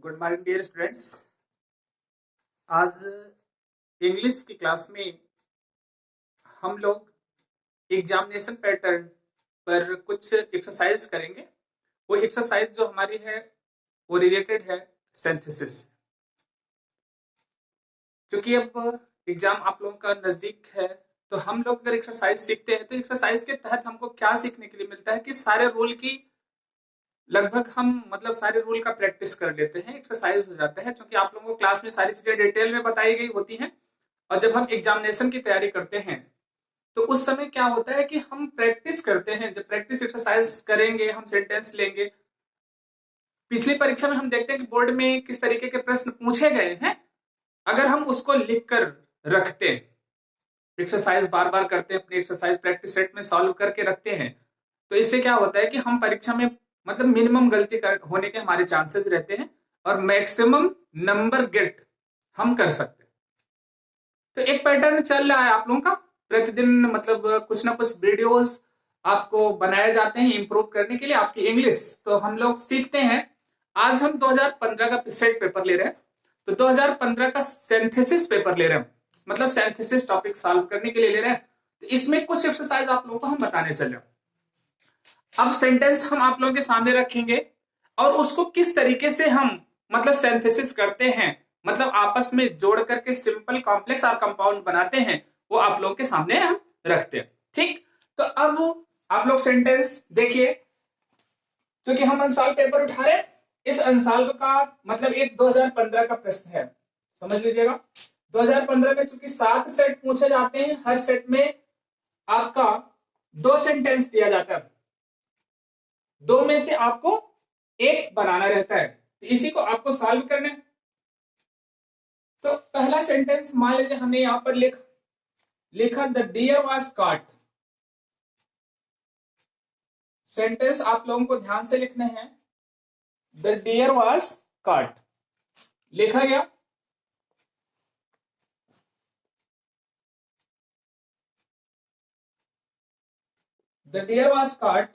Good morning dear students. आज English की class में हम लोग एग्जामिनेशन पैटर्न पर कुछ एक्सरसाइज करेंगे। वो एक्सरसाइज जो हमारी है वो रिलेटेड है सिंथेसिस। क्योंकि अब एग्जाम आप लोगों का नजदीक है, तो हम लोग अगर एक्सरसाइज सीखते हैं तो एक्सरसाइज के तहत हमको क्या सीखने के लिए मिलता है कि सारे रूल की लगभग हम मतलब सारे रूल का प्रैक्टिस कर लेते हैं, एक्सरसाइज हो जाता है। क्योंकि आप लोगों को क्लास में सारी चीजें डिटेल में बताई गई होती हैं, और जब हम एग्जामिनेशन की तैयारी करते हैं तो उस समय क्या होता है कि हम प्रैक्टिस करते हैं। जब प्रैक्टिस एक्सरसाइज करेंगे, हम सेंटेंस लेंगे। पिछली परीक्षा में हम देखते हैं कि बोर्ड में किस तरीके के प्रश्न पूछे गए हैं, अगर हम उसको लिख कर रखते हैं, एक्सरसाइज बार बार करते हैं, अपनी एक्सरसाइज प्रैक्टिस सेट में सॉल्व करके रखते हैं, तो इससे क्या होता है कि हम परीक्षा में मतलब मिनिमम गलती होने के हमारे चांसेस रहते हैं और मैक्सिमम नंबर गेट हम कर सकते हैं। तो एक पैटर्न चल रहा है आप लोगों का, प्रतिदिन मतलब कुछ ना कुछ वीडियोस आपको बनाए जाते हैं इंप्रूव करने के लिए आपकी इंग्लिश। तो हम लोग सीखते हैं। आज हम 2015 का सेट पेपर ले रहे हैं, तो 2015 का सिंथेसिस पेपर ले रहे हैं, मतलब सिंथेसिस टॉपिक सॉल्व करने के लिए ले रहे हैं। तो इसमें कुछ एक्सरसाइज आप लोगों को हम बताने चले। अब सेंटेंस हम आप लोगों के सामने रखेंगे और उसको किस तरीके से हम मतलब सिंथेसिस करते हैं, मतलब आपस में जोड़ करके सिंपल कॉम्प्लेक्स और कंपाउंड बनाते हैं, वो आप लोगों के सामने हम रखते हैं। ठीक, तो अब आप लोग सेंटेंस देखिए। क्योंकि हम अंसाल पेपर उठा रहे हैं, इस अंसाल का मतलब एक 2015 का प्रश्न है, समझ लीजिएगा। 2015 में चूंकि 7 सेट पूछे जाते हैं, हर सेट में आपका 2 सेंटेंस दिया जाता है, 2 में से आपको एक बनाना रहता है, तो इसी को आपको सॉल्व करना है। तो पहला सेंटेंस मान लीजिए हमने यहां पर लिखा the deer was caught. Sentence आप लोगों को ध्यान से लिखने हैं। द डियर वाज कॉट लिखा गया। The deer was caught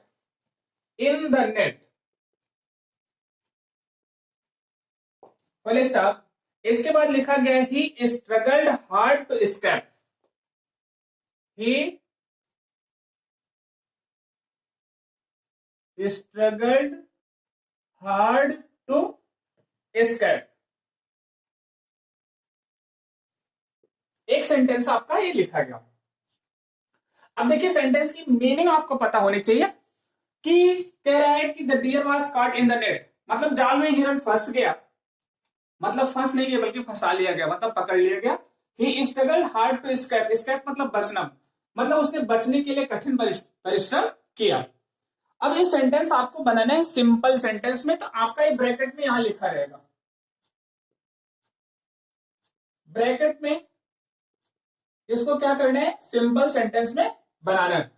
in the net, full stop. इसके बाद लिखा गया he struggled hard to escape. He struggled hard to escape। एक सेंटेंस आपका ये लिखा गया। अब देखिए सेंटेंस की मीनिंग आपको पता होनी चाहिए कि कह रहा है कि the deer was caught in the net, मतलब जाल में हिरन फंस गया, मतलब फंस नहीं गया बल्कि फंसा लिया गया, मतलब पकड़ लिया गया। He struggle hard to escape, escape मतलब बचना, मतलब उसने बचने के लिए कठिन परिश्रम किया। अब ये सेंटेंस आपको बनाना है सिंपल सेंटेंस में, तो आपका ये ब्रैकेट में यहां लिखा रहेगा, ब्रैकेट में इसको क्या करना है, सिंपल सेंटेंस में बनाना है।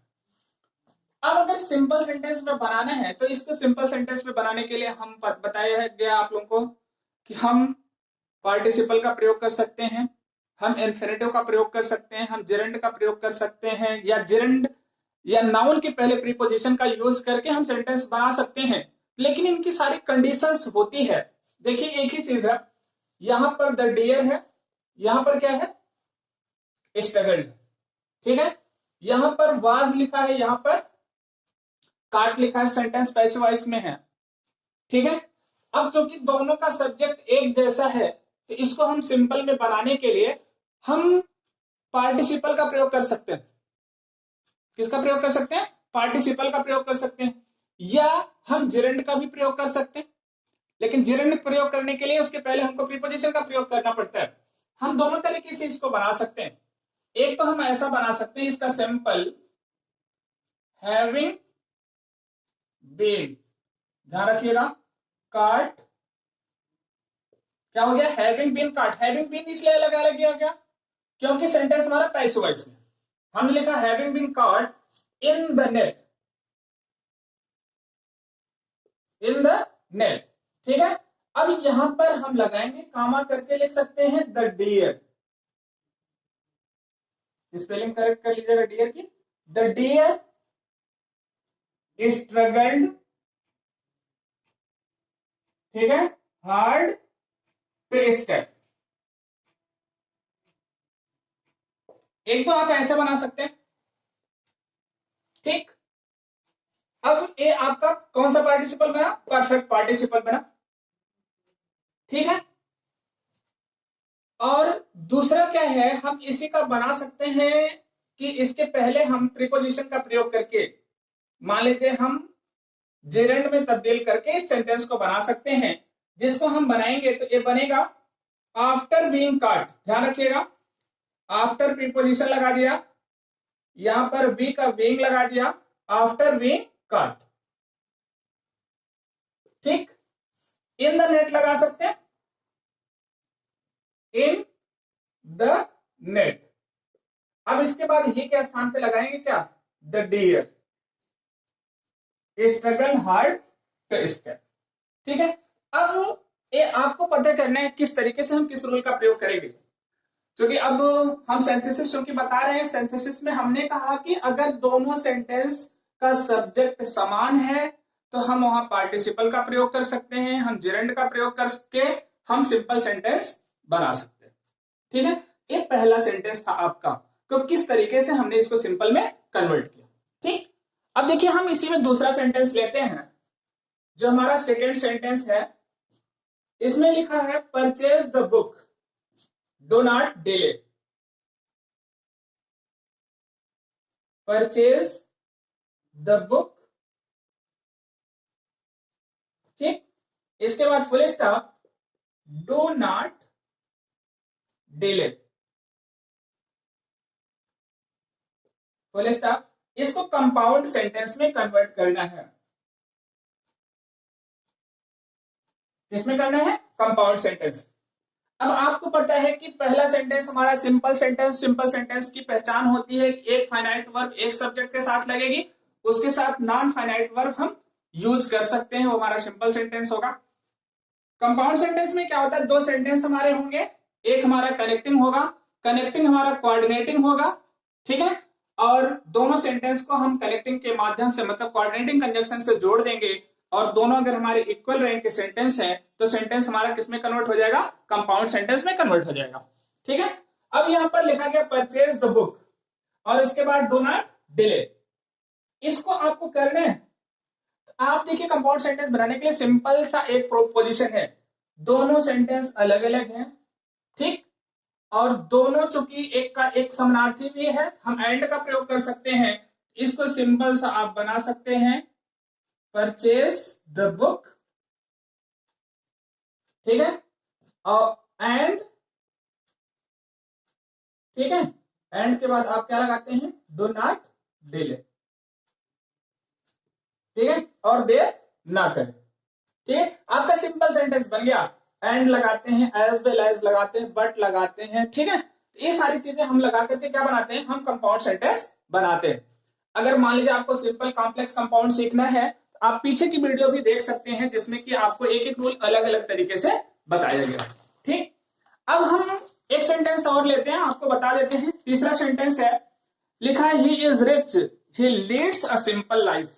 अब अगर सिंपल सेंटेंस में बनाना है तो इसको सिंपल सेंटेंस में बनाने के लिए हम बताया गया आप लोगों को कि हम पार्टिसिपल का प्रयोग कर सकते हैं, हम इन्फिनेटिव का प्रयोग कर सकते हैं, हम जेरेंड का प्रयोग कर सकते हैं, या जेरेंड या नाउन के पहले प्रीपोजिशन का यूज करके हम सेंटेंस बना सकते हैं। लेकिन इनकी सारी कंडीशंस होती है। देखिए एक ही चीज है, यहां पर द डियर है, यहां पर क्या है, स्ट्रगल्ड, ठीक है। यहां पर वाज लिखा है, यहां पर काट लिखा है, सेंटेंस पैसिव वॉइस में है, ठीक है। अब क्योंकि दोनों का सब्जेक्ट एक जैसा है, तो इसको हम सिंपल में बनाने के लिए हम पार्टिसिपल का प्रयोग कर सकते हैं। किसका प्रयोग कर सकते हैं, पार्टिसिपल का प्रयोग कर सकते हैं, या हम जेरेंड का भी प्रयोग कर सकते हैं। लेकिन जेरेंड प्रयोग करने के लिए उसके पहले हमको प्रीपोजिशन का प्रयोग करना पड़ता है। हम दोनों तरीके से इसको बना सकते हैं। एक तो हम ऐसा बना सकते हैं, इसका सिंपल हैविंग बीन, ध्यान रखिएगा, काट क्या हो गया, हैविंग बीन काट। हैविंग बीन इसलिए अलग अलग किया गया क्योंकि सेंटेंस हमारा पैसिव वॉइस में, हमने लिखा हैविंग बीन काट इन the net, in the net, ठीक है। अब यहां पर हम लगाएंगे कामा करके लिख सकते हैं द डियर, स्पेलिंग करेक्ट कर लीजिएगा डियर की। द डियर स्ट्रगल्ड, ठीक है, हार्ड टू स्कैन। एक तो आप ऐसे बना सकते हैं, ठीक। अब ये आपका कौन सा पार्टिसिपल बना? परफेक्ट पार्टिसिपल बना, ठीक है। और दूसरा क्या है, हम इसी का बना सकते हैं कि इसके पहले हम प्रीपोजिशन का प्रयोग करके, मान लीजिए हम जेरेंड में तब्दील करके इस सेंटेंस को बना सकते हैं, जिसको हम बनाएंगे तो ये बनेगा आफ्टर बीइंग काट। ध्यान रखिएगा, आफ्टर प्रीपोजिशन लगा दिया, यहां पर बी का बीइंग लगा दिया, आफ्टर बीइंग काट, ठीक। इन द नेट लगा सकते हैं, इन द नेट। अब इसके बाद ही के स्थान पे लगाएंगे क्या? The deer struggle hard to scan, ठीक है। अब ये आपको पता करना है किस तरीके से हम किस रूल का प्रयोग करेंगे, क्योंकि अब हम सिंथेसिस क्योंकि बता रहे हैं। सिंथेसिस में हमने कहा कि अगर दोनों सेंटेंस का सब्जेक्ट समान है तो हम वहां पार्टिसिपल का प्रयोग कर सकते हैं, हम जेरेंड का प्रयोग करके हम सिंपल सेंटेंस बना सकते हैं, ठीक है। ये पहला सेंटेंस था आपका, तो किस तरीके से हमने इसको सिंपल में कन्वर्ट किया, ठीक। अब देखिए हम इसी में दूसरा सेंटेंस लेते हैं, जो हमारा सेकेंड सेंटेंस है। इसमें लिखा है purchase the book, do not delay. Purchase the book, ठीक। इसके बाद full stop, do not delay, full stop. इसको कंपाउंड सेंटेंस में कन्वर्ट करना है। किसमें करना है? Compound sentence. अब आपको पता है कि पहला सेंटेंस हमारा सिंपल सेंटेंस, सिंपल सेंटेंस की पहचान होती है कि एक फाइनाइट वर्ब एक सब्जेक्ट के साथ लगेगी, उसके साथ नॉन फाइनाइट वर्ब हम यूज कर सकते हैं, वो हमारा सिंपल सेंटेंस होगा। कंपाउंड सेंटेंस में क्या होता है, दो सेंटेंस हमारे होंगे, एक हमारा कनेक्टिंग होगा, कनेक्टिंग हमारा कोऑर्डिनेटिंग होगा, ठीक है। और दोनों सेंटेंस को हम कनेक्टिंग के माध्यम से मतलब कोऑर्डिनेटिंग कंजंक्शन से जोड़ देंगे, और दोनों अगर हमारे इक्वल रैंक के सेंटेंस हैं तो सेंटेंस हमारा किसमें कन्वर्ट हो जाएगा? कंपाउंड सेंटेंस में कन्वर्ट हो जाएगा, ठीक है। अब यहां पर लिखा गया परचेज द बुक और उसके बाद डू नॉट डिले। इसको आपको करना है, आप देखिए कंपाउंड सेंटेंस बनाने के लिए सिंपल सा एक प्रोपोजिशन है, दोनों सेंटेंस अलग अलग हैं, ठीक। और दोनों चूंकि एक का एक समानार्थी भी है, हम एंड का प्रयोग कर सकते हैं। इसको सिंपल सा आप बना सकते हैं, परचेज द बुक, ठीक है, और एंड, ठीक है। एंड के बाद आप क्या लगाते हैं? डू नॉट डिले, ठीक है, और देर ना करें, ठीक है। आपका सिंपल सेंटेंस बन गया। एंड लगाते हैं, एज वेल एज लगाते हैं, बट लगाते हैं, ठीक है। ये सारी चीजें हम लगा करके क्या बनाते हैं? हम कंपाउंड सेंटेंस बनाते हैं। अगर मान लीजिए आपको सिंपल कॉम्प्लेक्स कंपाउंड सीखना है तो आप पीछे की वीडियो भी देख सकते हैं, जिसमें कि आपको एक एक रूल अलग अलग तरीके से बताया गया, ठीक। अब हम एक सेंटेंस और लेते हैं, आपको बता देते हैं। तीसरा सेंटेंस है, लिखा है ही is rich, he leads a simple life,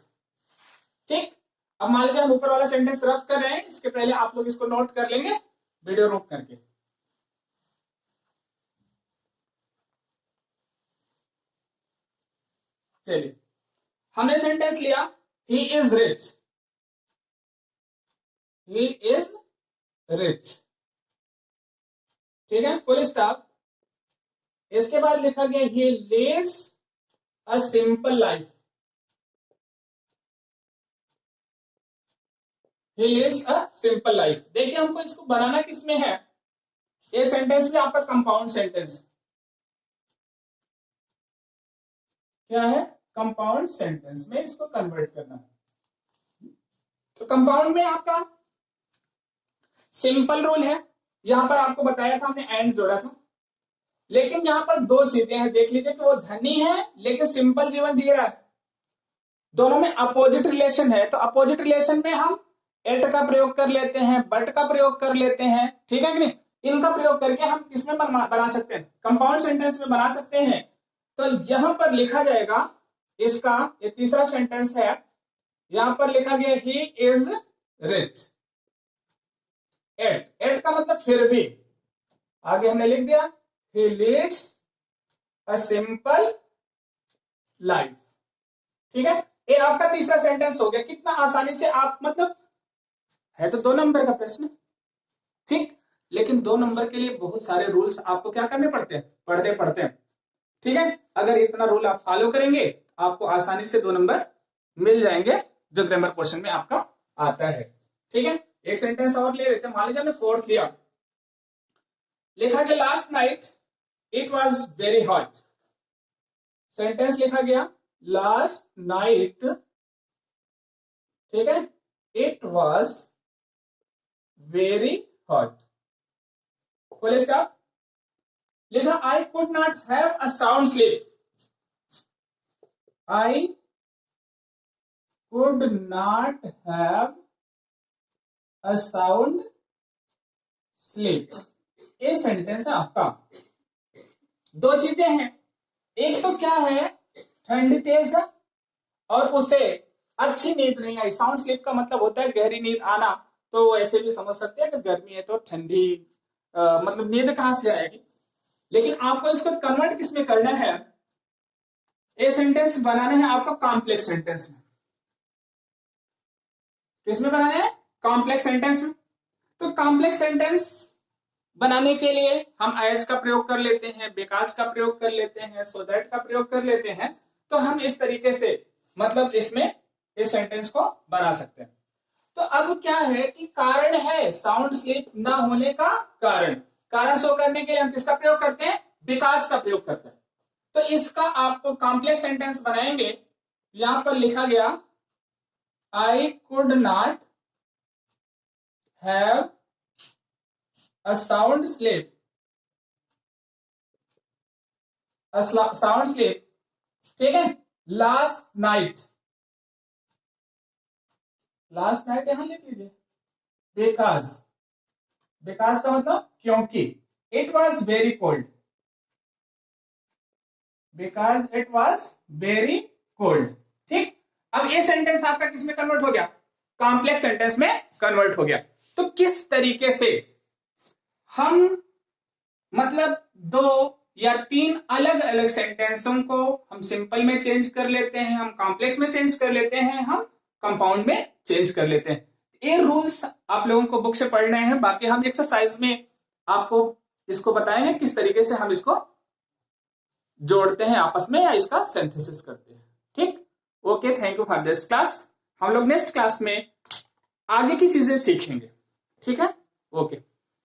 ठीक। अब मान लीजिए हम ऊपर वाला सेंटेंस रफ कर रहे हैं, इसके पहले आप लोग इसको नोट कर लेंगे वीडियो रोक करके। चलिए, हमने सेंटेंस लिया, he is rich, he is rich, ठीक है, फुल स्टॉप। इसके बाद लिखा गया he leads a simple life, he leads a simple life. देखिए हमको इसको बनाना किसमें है? ये सेंटेंस भी आपका कंपाउंड सेंटेंस क्या है? कंपाउंड सेंटेंस में इसको कन्वर्ट करना है। तो कंपाउंड में आपका सिंपल रूल है, यहां पर आपको बताया था, हमने एंड जोड़ा था। लेकिन यहां पर दो चीजें हैं, देख लीजिए कि वो धनी है लेकिन सिंपल जीवन जी रहा है, दोनों में अपोजिट रिलेशन है। तो अपोजिट रिलेशन में हम एट का प्रयोग कर लेते हैं, बट का प्रयोग कर लेते हैं, ठीक है कि नहीं। इनका प्रयोग करके हम किसमें बना सकते हैं? कंपाउंड सेंटेंस में बना सकते हैं। तो यहां पर लिखा जाएगा, इसका ये तीसरा सेंटेंस है, यहां पर लिखा गया ही इज रिच, का मतलब फिर भी, आगे हमने लिख दिया he leads a simple life। ठीक है, ये आपका तीसरा सेंटेंस हो गया। कितना आसानी से आप, मतलब है तो 2 नंबर का प्रश्न, ठीक, लेकिन 2 नंबर के लिए बहुत सारे रूल्स आपको क्या करने पड़ते हैं, पढ़ते हैं। ठीक है, अगर इतना रूल आप फॉलो करेंगे आपको आसानी से 2 नंबर मिल जाएंगे जो ग्रामर पोर्शन में आपका आता है। ठीक है, एक सेंटेंस और ले लेते हैं। मान लीजिए हमने फोर्थ लिया, लिखा गया last night it was very hot. Sentence लिखा गया लास्ट नाइट, ठीक है, इट वॉज वेरी हॉट। बोले इसका लिखा I could not have a sound sleep. I could not have a sound sleep. ये सेंटेंस है आपका। 2 चीजें हैं, एक तो क्या है, ठंडी तेज है और उसे अच्छी नींद नहीं आई। साउंड स्लीप का मतलब होता है गहरी नींद आना, तो ऐसे भी समझ सकते हैं कि गर्मी है तो ठंडी मतलब नींद कहां से आएगी। लेकिन आपको इसको कन्वर्ट किस में करना है, ये सेंटेंस बनाने हैं आपको कॉम्प्लेक्स सेंटेंस में। किसमें बनाने हैं, कॉम्प्लेक्स सेंटेंस में। तो कॉम्प्लेक्स सेंटेंस बनाने के लिए हम एज का प्रयोग कर लेते हैं, बिकॉज का प्रयोग कर लेते हैं, सो दैट का प्रयोग कर लेते हैं। तो हम इस तरीके से मतलब इसमें इस सेंटेंस को बना सकते हैं। तो अब क्या है कि कारण है साउंड स्लीप ना होने का कारण शो करने के लिए हम किसका प्रयोग करते हैं, बिकॉज का प्रयोग करते हैं। तो इसका आपको कॉम्प्लेक्स सेंटेंस बनाएंगे। यहां पर लिखा गया I could not have a sound sleep, ठीक है, लास्ट नाइट यहां लिख लीजिए बिकॉज का मतलब क्योंकि, it was very cold, because it was very cold. ठीक, अब ये सेंटेंस आपका किस में कन्वर्ट हो गया, कॉम्प्लेक्स सेंटेंस में कन्वर्ट हो गया। तो किस तरीके से हम मतलब 2 या 3 अलग अलग सेंटेंसों को हम सिंपल में चेंज कर लेते हैं, हम कॉम्प्लेक्स में चेंज कर लेते हैं, हम कंपाउंड में चेंज कर लेते हैं। ये रूल्स आप लोगों को बुक से पढ़ने हैं। बाकी हम एक्सरसाइज में आपको इसको बताएंगे किस तरीके से हम इसको जोड़ते हैं आपस में या इसका सिंथेसिस करते हैं। ठीक, okay, thank you for this class. हम लोग नेक्स्ट क्लास में आगे की चीजें सीखेंगे। ठीक है, ओके।